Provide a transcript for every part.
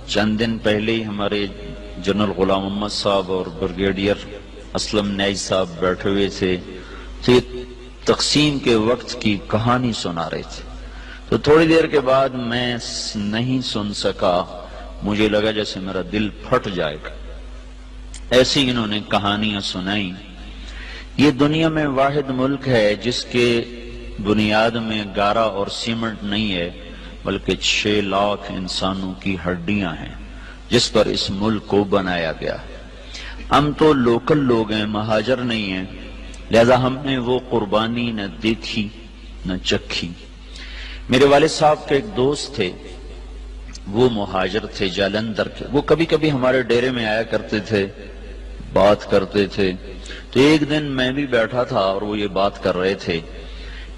چند دن پہلے ہی ہمارے جنرل غلام محمد صاحب اور بریگیڈیئر اسلم نیائی صاحب بیٹھے ہوئے تھے تو یہ تقسیم کے وقت کی کہانی سنا رہے تھے، تو تھوڑی دیر کے بعد میں نہیں سن سکا، مجھے لگا جیسے میرا دل پھٹ جائے گا۔ ایسی انہوں نے کہانیاں سنائیں۔ یہ دنیا میں واحد ملک ہے جس کے بنیاد میں گارا اور سیمنٹ نہیں ہے بلکہ 6 لاکھ انسانوں کی ہڈیاں ہیں جس پر اس ملک کو بنایا گیا ہے۔ ہم تو لوکل لوگ ہیں، مہاجر نہیں ہیں، لہذا ہم نے وہ قربانی نہ دیکھی نہ چکھی۔ میرے والد صاحب کے ایک دوست تھے، وہ مہاجر تھے جالندھر کے، وہ کبھی کبھی ہمارے ڈیرے میں آیا کرتے تھے، بات کرتے تھے۔ تو ایک دن میں بھی بیٹھا تھا اور وہ یہ بات کر رہے تھے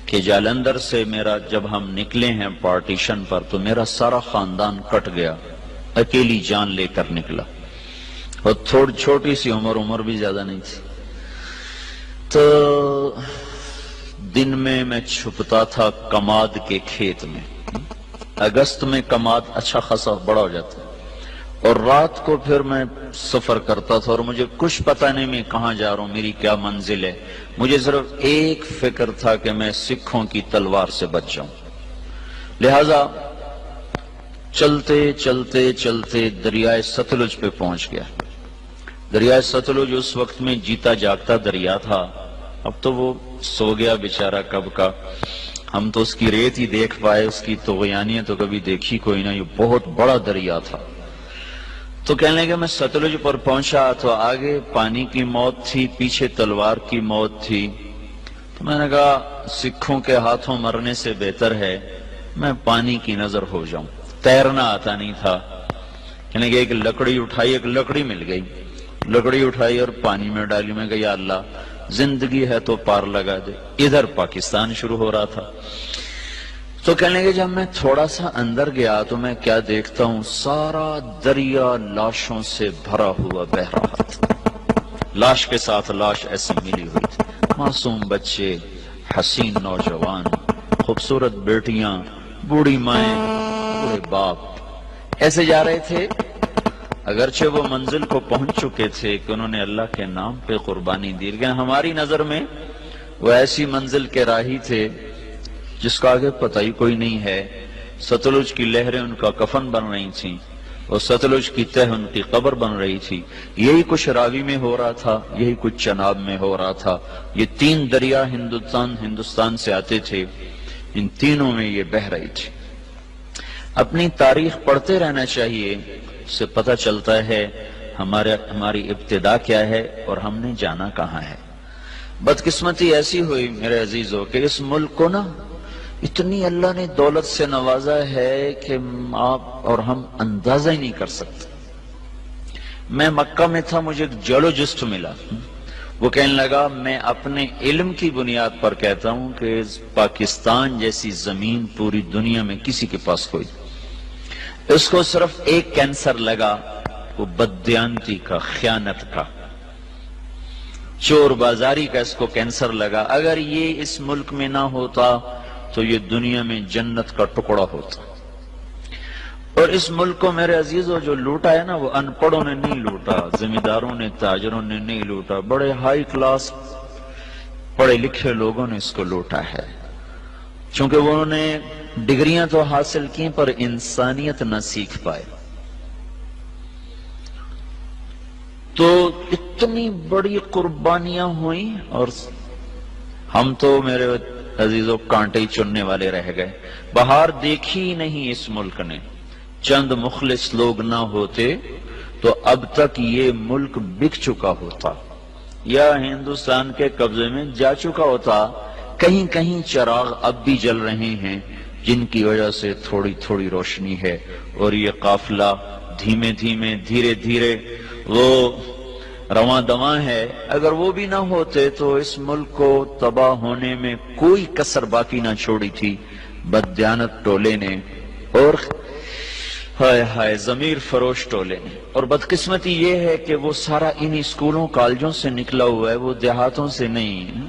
کہ جالندھر سے جب ہم نکلے ہیں پارٹیشن پر تو میرا سارا خاندان کٹ گیا، اکیلی جان لے کر نکلا، اور تھوڑی چھوٹی سی عمر بھی زیادہ نہیں تھی۔ تو دن میں چھپتا تھا کماد کے کھیت میں، اگست میں کماد اچھا خاصا بڑا ہو جاتا ہے، اور رات کو پھر میں سفر کرتا تھا اور مجھے کچھ پتہ نہیں میں کہاں جا رہا ہوں، میری کیا منزل ہے، مجھے صرف ایک فکر تھا کہ میں سکھوں کی تلوار سے بچ جاؤں۔ لہذا چلتے چلتے چلتے دریائے ستلج پہ پہنچ گیا۔ دریائے ستلج اس وقت میں جیتا جاگتا دریا تھا، اب تو وہ سو گیا بیچارہ کب کا، ہم تو اس کی ریت ہی دیکھ پائے، اس کی طغیانیت تو کبھی دیکھی کوئی نہ، یہ بہت بڑا دریا تھا۔ تو کہنے لگے میں ستلج پر پہنچا تو آگے پانی کی موت تھی، پیچھے تلوار کی موت تھی، تو میں نے کہا سکھوں کے ہاتھوں مرنے سے بہتر ہے میں پانی کی نظر ہو جاؤں۔ تیرنا آتا نہیں تھا، کہنے لگے ایک لکڑی اٹھائی، ایک لکڑی مل گئی، لکڑی اٹھائی اور پانی میں ڈالی، میں کہا یا اللہ زندگی ہے تو پار لگا دے۔ ادھر پاکستان شروع ہو رہا تھا۔ تو کہنے لگے جب میں تھوڑا سا اندر گیا تو میں کیا دیکھتا ہوں، سارا دریا لاشوں سے بھرا ہوا بہ رہا تھا، لاش کے ساتھ لاش ایسی ملی ہوئی تھی، معصوم بچے، حسین نوجوان، خوبصورت بیٹیاں، بوڑھی مائیں، بوڑھے باپ ایسے جا رہے تھے۔ اگرچہ وہ منزل کو پہنچ چکے تھے کہ انہوں نے اللہ کے نام پہ قربانی دی، لیکن ہماری نظر میں وہ ایسی منزل کے راہی تھے جس کا آگے پتہ ہی کوئی نہیں ہے۔ ستلج کی لہریں ان کا کفن بن رہی تھیں اور ستلج کی تہ ان کی قبر بن رہی تھی۔ یہی کچھ راوی میں ہو رہا تھا، یہی کچھ چناب میں ہو رہا تھا۔ یہ 3 دریا ہندوستان سے آتے تھے، ان تینوں میں یہ بہ رہی تھی۔ اپنی تاریخ پڑھتے رہنا چاہیے، اس سے پتہ چلتا ہے ہماری ابتدا کیا ہے اور ہم نے جانا کہاں ہے۔ بدقسمتی ایسی ہوئی میرے عزیزو کہ اس ملک کو نا اتنی اللہ نے دولت سے نوازا ہے کہ آپ اور ہم اندازہ ہی نہیں کر سکتے۔ میں مکہ میں تھا، مجھے ایک جیولوجسٹ ملا، وہ کہنے لگا میں اپنے علم کی بنیاد پر کہتا ہوں کہ پاکستان جیسی زمین پوری دنیا میں کسی کے پاس کوئی، اس کو صرف ایک کینسر لگا، وہ بددیانتی کا، خیانت کا، چور بازاری کا، اس کو کینسر لگا۔ اگر یہ اس ملک میں نہ ہوتا تو یہ دنیا میں جنت کا ٹکڑا ہوتا۔ اور اس ملک کو میرے عزیزو جو لوٹا ہے نا، وہ ان پڑھوں نے نہیں لوٹا، زمینداروں نے، تاجروں نے نہیں لوٹا، بڑے ہائی کلاس پڑھے لکھے لوگوں نے اس کو لوٹا ہے، چونکہ انہوں نے ڈگریاں تو حاصل کی پر انسانیت نہ سیکھ پائے۔ تو اتنی بڑی قربانیاں ہوئیں اور ہم تو میرے عزیزو کانٹے ہی چننے والے رہ گئے۔ بہار دیکھی نہیں اس ملک نے، چند مخلص لوگ نہ ہوتے تو اب تک یہ ملک بک چکا ہوتا یا ہندوستان کے قبضے میں جا چکا ہوتا۔ کہیں کہیں چراغ اب بھی جل رہے ہیں جن کی وجہ سے تھوڑی تھوڑی روشنی ہے، اور یہ قافلہ دھیمے دھیمے دھیرے دھیرے وہ رواں دواں ہے۔ اگر وہ بھی نہ ہوتے تو اس ملک کو تباہ ہونے میں کوئی کسر باقی نہ چھوڑی تھی بددیانت ٹولے نے اور ہائے ہائے ضمیر فروش ٹولے نے۔ اور بدقسمتی یہ ہے کہ وہ سارا انہی اسکولوں کالجوں سے نکلا ہوا ہے، وہ دیہاتوں سے نہیں۔